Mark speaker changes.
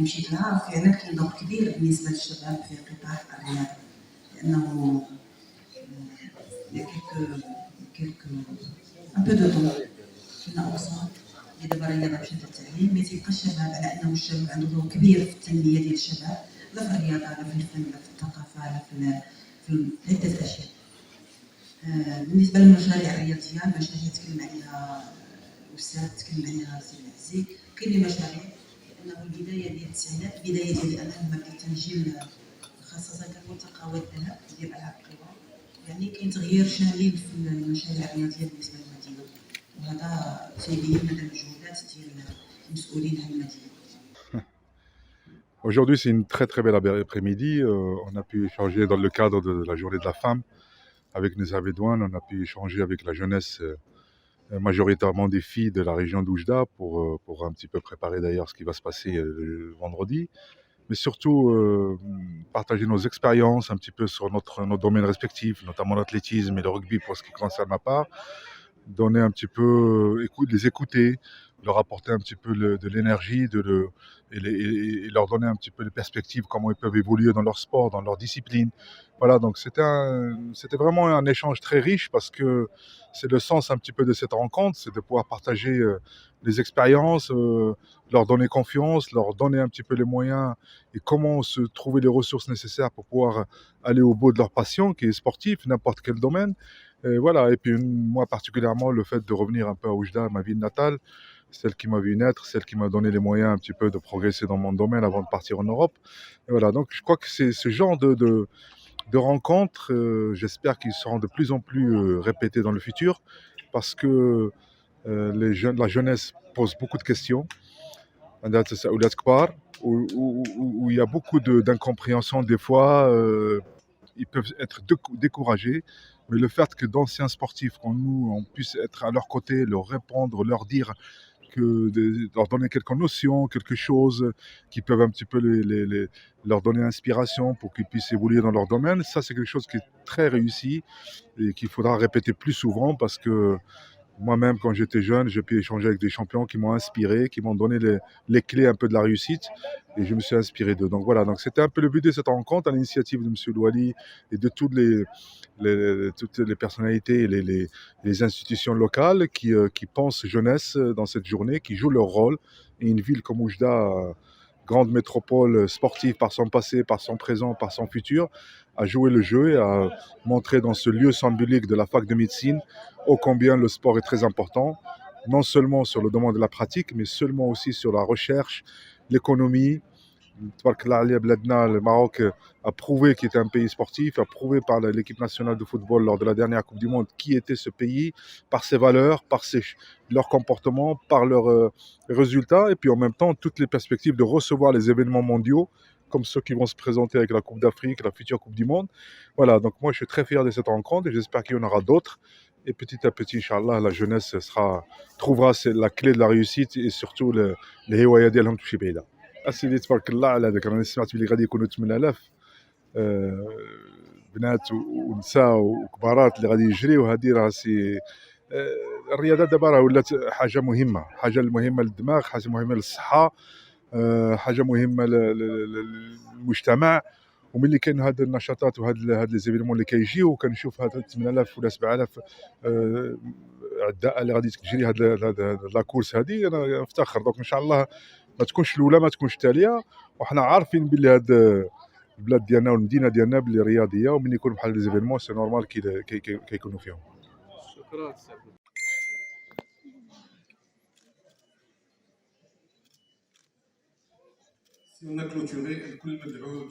Speaker 1: مشيت لها فعلا كاين دور كبير بالنسبه للشباب في قطاع الرياضه، لانه كيلك ان بو دو طون كنا اوصل اللي دابا الرياضه مشات للتعليم، ما تيبقى الشباب على انه الشباب عنده دور كبير في التنميه ديال الشباب، لا في الرياضه لا في الفن لا في الثقافه لا في عده اشياء. بالنسبه للمشاريع الرياضيه، المشاريع اللي تكلم عليها الاستاذ تكلم عليها سي العزي، كاين مشاريع لانه البدايه ديال التسعينات بدايه ديال انا لما بديت نجي خاصه كملتقى الذهب ديال العاب القوى، يعني كاين تغيير شامل في المشاريع الرياضيه بالنسبه للمدينه، وهذا تيبين مدى المجهودات ديال المسؤولين عن المدينه.
Speaker 2: Aujourd'hui, c'est une très très belle après-midi. On a pu échanger dans le cadre de la journée de la femme avec Nessa Bédouane. On a pu échanger avec la jeunesse, majoritairement des filles de la région d'Oujda, pour un petit peu préparer d'ailleurs ce qui va se passer le vendredi. Mais surtout partager nos expériences un petit peu sur nos domaines respectifs, notamment l'athlétisme et le rugby pour ce qui concerne ma part. Donner un petit peu, les écouter, leur apporter un petit peu de l'énergie et leur donner un petit peu de perspectives, comment ils peuvent évoluer dans leur sport, dans leur discipline. Voilà, donc c'était vraiment un échange très riche parce que c'est le sens un petit peu de cette rencontre, c'est de pouvoir partager les expériences, leur donner confiance, leur donner un petit peu les moyens et comment se trouver les ressources nécessaires pour pouvoir aller au bout de leur passion qui est sportif, n'importe quel domaine. Et voilà, et puis moi particulièrement, le fait de revenir un peu à Oujda, ma ville natale, celle qui m'a vu naître, celle qui m'a donné les moyens un petit peu de progresser dans mon domaine avant de partir en Europe. Et voilà, donc je crois que c'est ce genre de rencontres, j'espère qu'ils seront de plus en plus répétés dans le futur, parce que la jeunesse pose beaucoup de questions, où il y a beaucoup d'incompréhension des fois. Ils peuvent être découragés, mais le fait que d'anciens sportifs comme nous, on puisse être à leur côté, leur répondre, leur dire, leur donner quelques notions, quelque chose qui peuvent un petit peu leur donner inspiration pour qu'ils puissent évoluer dans leur domaine, ça c'est quelque chose qui est très réussi et qu'il faudra répéter plus souvent parce que moi-même, quand j'étais jeune, j'ai pu échanger avec des champions qui m'ont inspiré, qui m'ont donné les clés un peu de la réussite et je me suis inspiré d'eux. Donc voilà, donc c'était un peu le but de cette rencontre, à l'initiative de M. Louali et de toutes les personnalités et les institutions locales qui pensent jeunesse dans cette journée, qui jouent leur rôle. Et une ville comme Oujda, grande métropole sportive par son passé, par son présent, par son futur, a joué le jeu et a montré dans ce lieu symbolique de la fac de médecine ô combien le sport est très important, non seulement sur le domaine de la pratique, mais seulement aussi sur la recherche, l'économie. Le Maroc a prouvé qu'il était un pays sportif, a prouvé par l'équipe nationale de football lors de la dernière Coupe du Monde qui était ce pays, par ses valeurs, par leur comportement, par leurs résultats, et puis en même temps toutes les perspectives de recevoir les événements mondiaux, comme ceux qui vont se présenter avec la Coupe d'Afrique, la future Coupe du Monde. Voilà, donc moi je suis très fier de cette rencontre et j'espère qu'il y en aura d'autres. Et petit à petit, Inch'Allah, la jeunesse trouvera la clé de la réussite et surtout les هواية ديالهم تمشي بعيدة. اسيدي تبارك الله على هذاك، راني سمعت بلي غادي يكونوا 8000 بنات ونساء وكبارات اللي غادي يجريو. هذه راه الرياضه دابا راه ولات حاجه مهمه، حاجه مهمه للدماغ، حاجه مهمه للصحه، حاجه مهمه للمجتمع. وملي كاين هاد النشاطات وهاد لي زيفينمون اللي كيجيو وكنشوف هاد 8000 ولا 7000 عداء اللي غادي تجري هاد لا كورس، هادي انا نفتخر. دونك ان شاء الله ما تكونش الاولى ما تكونش التاليه، وحنا عارفين بلي هاد البلاد ديالنا والمدينه ديالنا بلي رياضيه، ومن يكونوا بحال لي زيفينمون سي نورمال كيكونوا فيهم.
Speaker 3: شكرا. Si on a clôturé, الكل مدعو